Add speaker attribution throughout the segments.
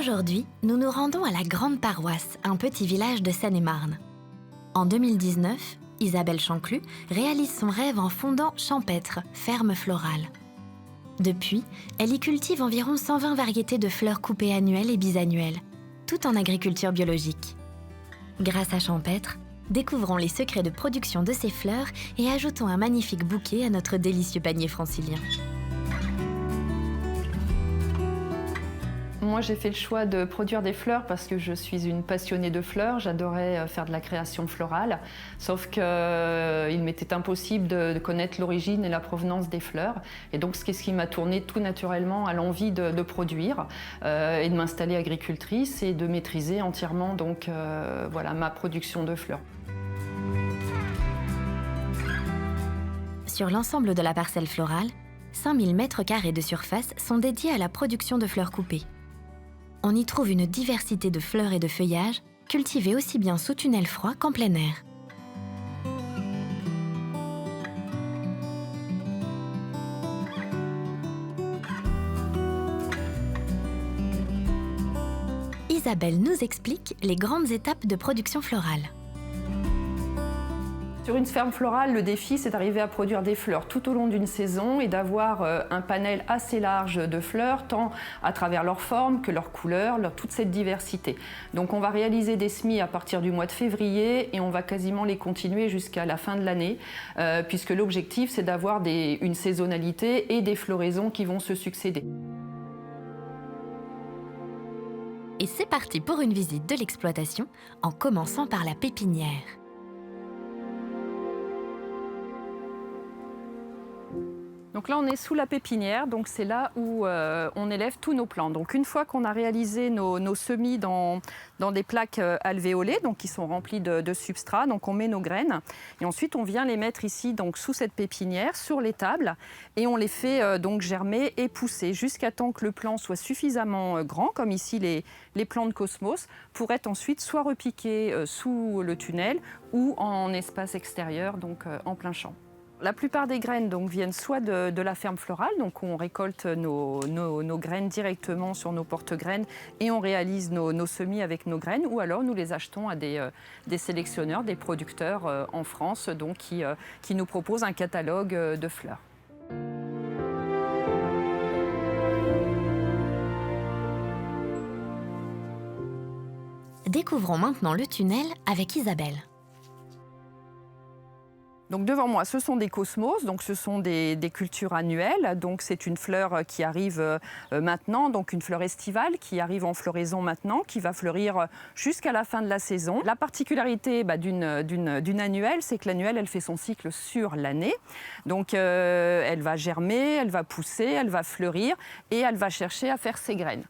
Speaker 1: Aujourd'hui, nous nous rendons à la Grande Paroisse, un petit village de Seine-et-Marne. En 2019, Isabelle Chanclus réalise son rêve en fondant Champêtre, ferme florale. Depuis, elle y cultive environ 120 variétés de fleurs coupées annuelles et bisannuelles, tout en agriculture biologique. Grâce à Champêtre, découvrons les secrets de production de ces fleurs et ajoutons un magnifique bouquet à notre délicieux panier francilien.
Speaker 2: Moi, j'ai fait le choix de produire des fleurs parce que je suis une passionnée de fleurs. J'adorais faire de la création florale, sauf qu'il m'était impossible de connaître l'origine et la provenance des fleurs. Et donc, c'est ce qui m'a tourné tout naturellement à l'envie de produire et de m'installer agricultrice et de maîtriser entièrement donc, voilà, ma production de fleurs.
Speaker 1: Sur l'ensemble de la parcelle florale, 5000 m² de surface sont dédiés à la production de fleurs coupées. On y trouve une diversité de fleurs et de feuillages, cultivés aussi bien sous tunnel froid qu'en plein air. Isabelle nous explique les grandes étapes de production florale.
Speaker 2: Sur une ferme florale, le défi, c'est d'arriver à produire des fleurs tout au long d'une saison et d'avoir un panel assez large de fleurs, tant à travers leur forme que leur couleur, toute cette diversité. Donc on va réaliser des semis à partir du mois de février et on va quasiment les continuer jusqu'à la fin de l'année, puisque l'objectif, c'est d'avoir une saisonnalité et des floraisons qui vont se succéder.
Speaker 1: Et c'est parti pour une visite de l'exploitation, en commençant par la pépinière.
Speaker 2: Donc là, on est sous la pépinière, donc c'est là où on élève tous nos plants. Donc une fois qu'on a réalisé nos semis dans des plaques alvéolées, donc qui sont remplies de substrat, donc on met nos graines et ensuite on vient les mettre ici, donc sous cette pépinière, sur les tables, et on les fait donc germer et pousser jusqu'à temps que le plant soit suffisamment grand, comme ici les plants de Cosmos, pour être ensuite soit repiqués sous le tunnel ou en espace extérieur, donc en plein champ. La plupart des graines donc, viennent soit de la ferme florale, donc on récolte nos graines directement sur nos porte-graines et on réalise nos semis avec nos graines, ou alors nous les achetons à des sélectionneurs, des producteurs en France, donc, qui nous proposent un catalogue de fleurs.
Speaker 1: Découvrons maintenant le tunnel avec Isabelle.
Speaker 2: Donc devant moi, ce sont des cosmos, donc ce sont des cultures annuelles. Donc c'est une fleur qui arrive maintenant, donc une fleur estivale qui arrive en floraison maintenant, qui va fleurir jusqu'à la fin de la saison. La particularité d'une annuelle, c'est que l'annuelle, elle fait son cycle sur l'année. Donc elle va germer, elle va pousser, elle va fleurir et elle va chercher à faire ses graines.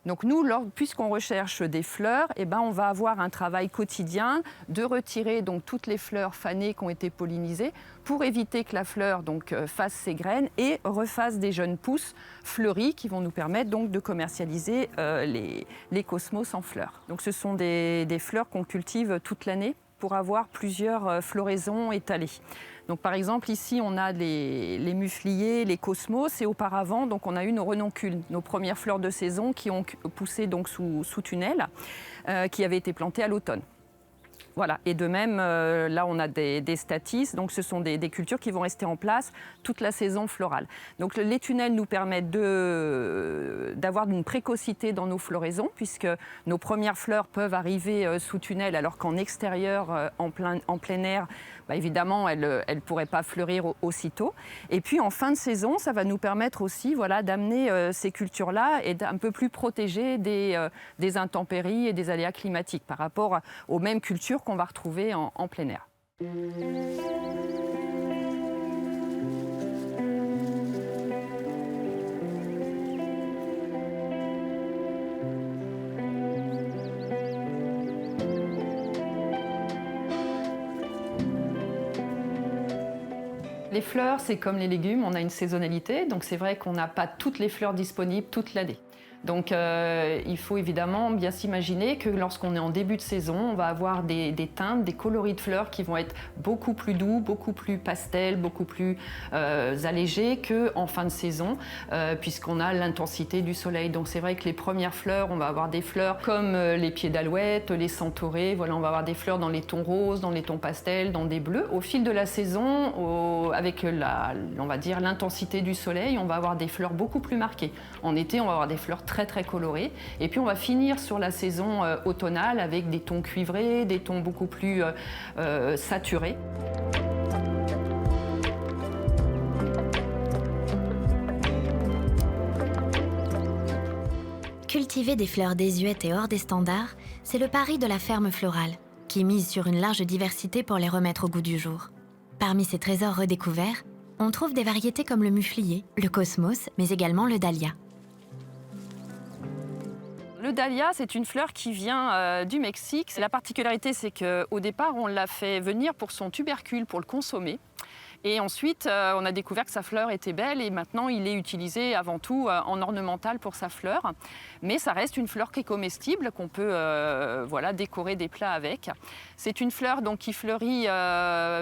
Speaker 2: Donc nous, puisqu'on recherche des fleurs, on va avoir un travail quotidien de retirer donc, toutes les fleurs fanées qui ont été pollinisées pour éviter que la fleur donc, fasse ses graines et refasse des jeunes pousses fleuries qui vont nous permettre donc, de commercialiser les cosmos en fleurs. Donc ce sont des fleurs qu'on cultive toute l'année pour avoir plusieurs floraisons étalées. Donc, par exemple, ici, on a les mufliers, les cosmos, et auparavant, donc, on a eu nos renoncules, nos premières fleurs de saison qui ont poussé donc, sous tunnel, qui avaient été plantées à l'automne. Voilà. Et de même, là, on a des statis, donc ce sont des cultures qui vont rester en place toute la saison florale. Donc les tunnels nous permettent d'avoir une précocité dans nos floraisons, puisque nos premières fleurs peuvent arriver sous tunnel, alors qu'en extérieur, en plein air, évidemment, elles ne pourraient pas fleurir aussitôt. Et puis en fin de saison, ça va nous permettre aussi d'amener ces cultures-là et d'un peu plus protégées des intempéries et des aléas climatiques par rapport aux mêmes cultures qu'on va retrouver en plein air. Les fleurs, c'est comme les légumes, on a une saisonnalité, donc c'est vrai qu'on n'a pas toutes les fleurs disponibles toute l'année. Donc il faut évidemment bien s'imaginer que lorsqu'on est en début de saison, on va avoir des teintes, des coloris de fleurs qui vont être beaucoup plus doux, beaucoup plus pastel, beaucoup plus allégés qu'en fin de saison, puisqu'on a l'intensité du soleil. Donc c'est vrai que les premières fleurs, on va avoir des fleurs comme les pieds d'alouette, les centaurées, voilà, on va avoir des fleurs dans les tons roses, dans les tons pastels, dans des bleus. Au fil de la saison, avec on va dire l'intensité du soleil, on va avoir des fleurs beaucoup plus marquées. En été, on va avoir des fleurs très colorées. Et puis on va finir sur la saison automnale avec des tons cuivrés, des tons beaucoup plus saturés.
Speaker 1: Cultiver des fleurs désuètes et hors des standards, c'est le pari de la ferme florale, qui mise sur une large diversité pour les remettre au goût du jour. Parmi ces trésors redécouverts, on trouve des variétés comme le muflier, le cosmos, mais également le dahlia.
Speaker 2: Le dahlia, c'est une fleur qui vient du Mexique. La particularité, c'est qu'au départ, on l'a fait venir pour son tubercule, pour le consommer. Et ensuite, on a découvert que sa fleur était belle et maintenant, il est utilisé avant tout en ornemental pour sa fleur. Mais ça reste une fleur qui est comestible, qu'on peut voilà, décorer des plats avec. C'est une fleur donc, qui fleurit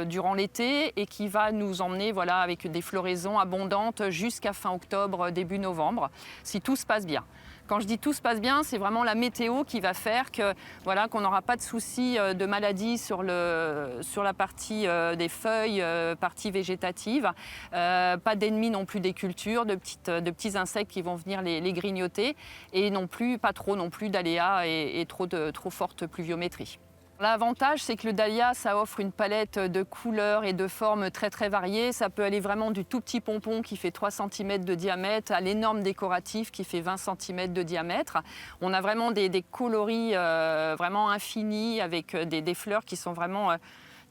Speaker 2: durant l'été et qui va nous emmener voilà, avec des floraisons abondantes jusqu'à fin octobre, début novembre, si tout se passe bien. Quand je dis tout se passe bien, c'est vraiment la météo qui va faire que, voilà, qu'on n'aura pas de soucis de maladies sur la partie des feuilles, partie végétative, pas d'ennemis non plus des cultures, de petits insectes qui vont venir les grignoter et non plus, pas trop non plus d'aléas et trop forte pluviométrie. L'avantage, c'est que le dahlia, ça offre une palette de couleurs et de formes très variées. Ça peut aller vraiment du tout petit pompon qui fait 3 cm de diamètre à l'énorme décoratif qui fait 20 cm de diamètre. On a vraiment des coloris vraiment infinis avec des fleurs qui sont vraiment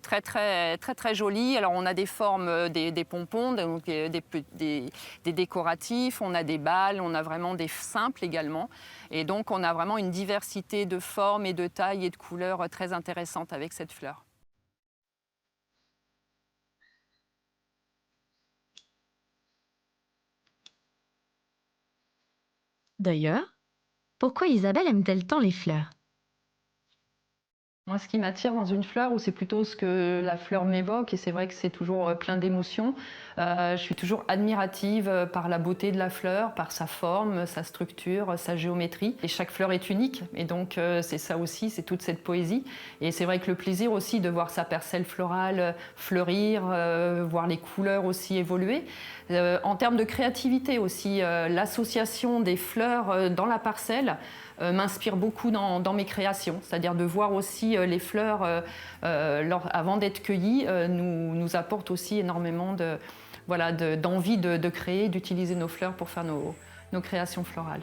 Speaker 2: très jolies. Alors on a des formes des pompons, donc des décoratifs, on a des balles, on a vraiment des simples également. Et donc on a vraiment une diversité de formes et de tailles et de couleurs très intéressantes avec cette fleur.
Speaker 1: D'ailleurs, pourquoi Isabelle aime-t-elle tant les fleurs ?
Speaker 2: Moi, ce qui m'attire dans une fleur, ou c'est plutôt ce que la fleur m'évoque, et c'est vrai que c'est toujours plein d'émotions, je suis toujours admirative par la beauté de la fleur, par sa forme, sa structure, sa géométrie. Et chaque fleur est unique, et donc c'est ça aussi, c'est toute cette poésie. Et c'est vrai que le plaisir aussi de voir sa parcelle florale fleurir, voir les couleurs aussi évoluer. En termes de créativité aussi, l'association des fleurs dans la parcelle m'inspire beaucoup dans mes créations. C'est-à-dire de voir aussi les fleurs, avant d'être cueillies, nous apporte aussi énormément d'envie de créer, d'utiliser nos fleurs pour faire nos créations florales.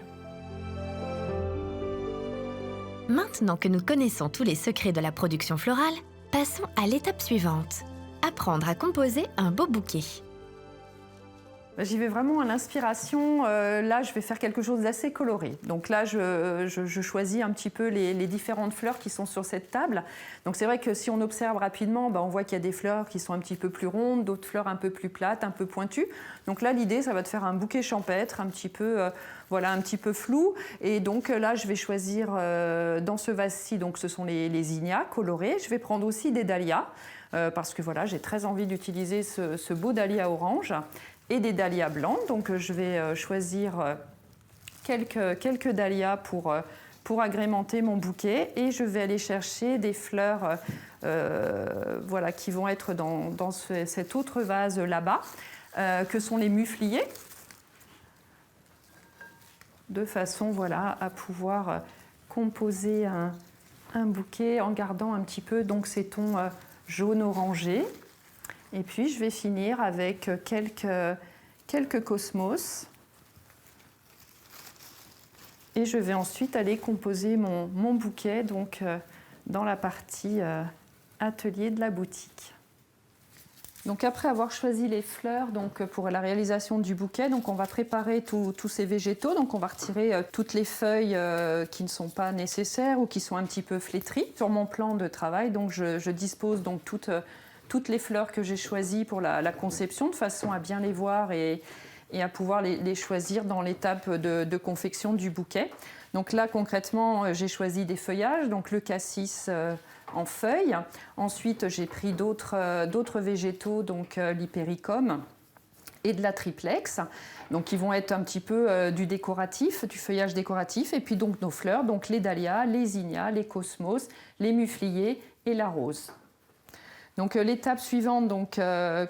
Speaker 1: Maintenant que nous connaissons tous les secrets de la production florale, passons à l'étape suivante. Apprendre à composer un beau bouquet.
Speaker 2: J'y vais vraiment à l'inspiration. Là, je vais faire quelque chose d'assez coloré. Donc là, je choisis un petit peu les différentes fleurs qui sont sur cette table. Donc c'est vrai que si on observe rapidement, on voit qu'il y a des fleurs qui sont un petit peu plus rondes, d'autres fleurs un peu plus plates, un peu pointues. Donc là, l'idée, ça va de faire un bouquet champêtre, un petit peu flou. Et donc là, je vais choisir dans ce vase-ci, donc ce sont les zinnias colorés. Je vais prendre aussi des dahlias parce que voilà, j'ai très envie d'utiliser ce beau dahlia orange. Et des dahlias blancs, donc je vais choisir quelques dahlias pour agrémenter mon bouquet et je vais aller chercher des fleurs voilà, qui vont être dans cet autre vase là-bas, que sont les mufliers, de façon voilà, à pouvoir composer un bouquet en gardant un petit peu donc, ces tons jaune-orangé. Et puis je vais finir avec quelques cosmos. Et je vais ensuite aller composer mon bouquet donc, dans la partie atelier de la boutique. Donc après avoir choisi les fleurs donc, pour la réalisation du bouquet, donc on va préparer tous ces végétaux. Donc on va retirer toutes les feuilles qui ne sont pas nécessaires ou qui sont un petit peu flétries. Sur mon plan de travail, donc, je dispose donc toutes les fleurs que j'ai choisies pour la conception, de façon à bien les voir et et à pouvoir les choisir dans l'étape de confection du bouquet. Donc là, concrètement, j'ai choisi des feuillages, donc le cassis en feuilles. Ensuite, j'ai pris d'autres végétaux, donc l'hypéricum et de la triplex, donc qui vont être un petit peu du décoratif, du feuillage décoratif, et puis donc nos fleurs, donc les dahlias, les zinnias, les cosmos, les mufliers et la rose. Donc l'étape suivante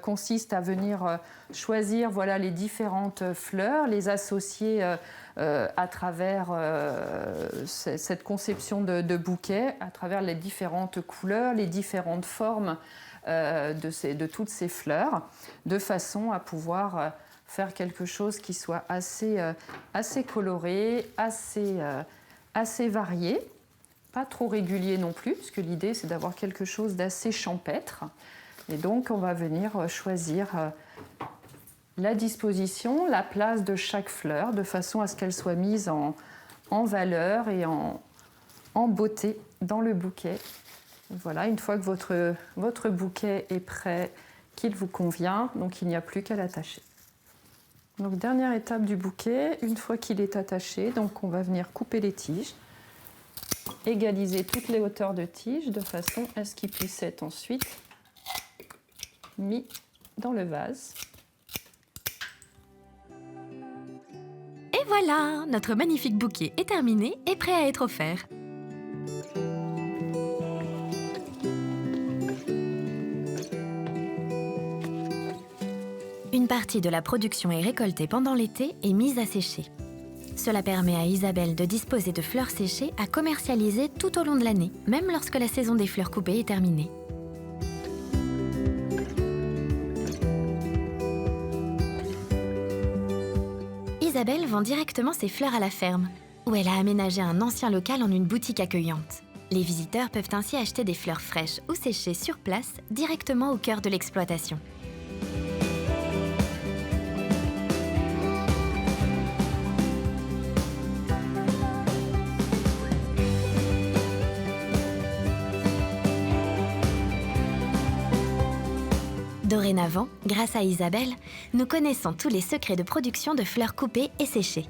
Speaker 2: consiste à venir choisir les différentes fleurs, les associer à travers cette conception de bouquet, à travers les différentes couleurs, les différentes formes de toutes ces fleurs, de façon à pouvoir faire quelque chose qui soit assez coloré, assez varié. Pas trop régulier non plus, puisque l'idée c'est d'avoir quelque chose d'assez champêtre. Et donc on va venir choisir la disposition, la place de chaque fleur, de façon à ce qu'elle soit mise en valeur et en beauté dans le bouquet. Voilà, une fois que votre bouquet est prêt, qu'il vous convient, donc il n'y a plus qu'à l'attacher. Donc dernière étape du bouquet, une fois qu'il est attaché, donc on va venir couper les tiges. Égaliser toutes les hauteurs de tiges de façon à ce qu'il puisse être ensuite mis dans le vase.
Speaker 1: Et voilà, notre magnifique bouquet est terminé et prêt à être offert. Une partie de la production est récoltée pendant l'été et mise à sécher. Cela permet à Isabelle de disposer de fleurs séchées à commercialiser tout au long de l'année, même lorsque la saison des fleurs coupées est terminée. Isabelle vend directement ses fleurs à la ferme, où elle a aménagé un ancien local en une boutique accueillante. Les visiteurs peuvent ainsi acheter des fleurs fraîches ou séchées sur place, directement au cœur de l'exploitation. Dorénavant, grâce à Isabelle, nous connaissons tous les secrets de production de fleurs coupées et séchées.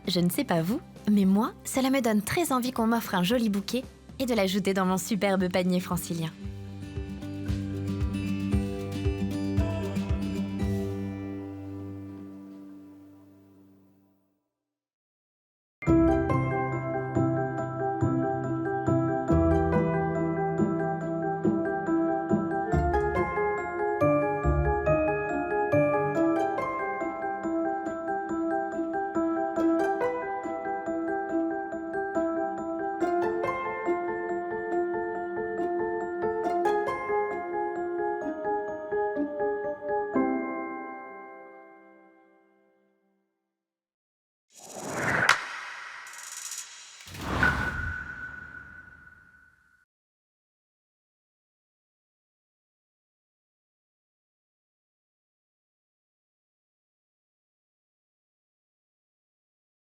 Speaker 1: Je ne sais pas vous, mais moi, cela me donne très envie qu'on m'offre un joli bouquet et de l'ajouter dans mon superbe panier francilien.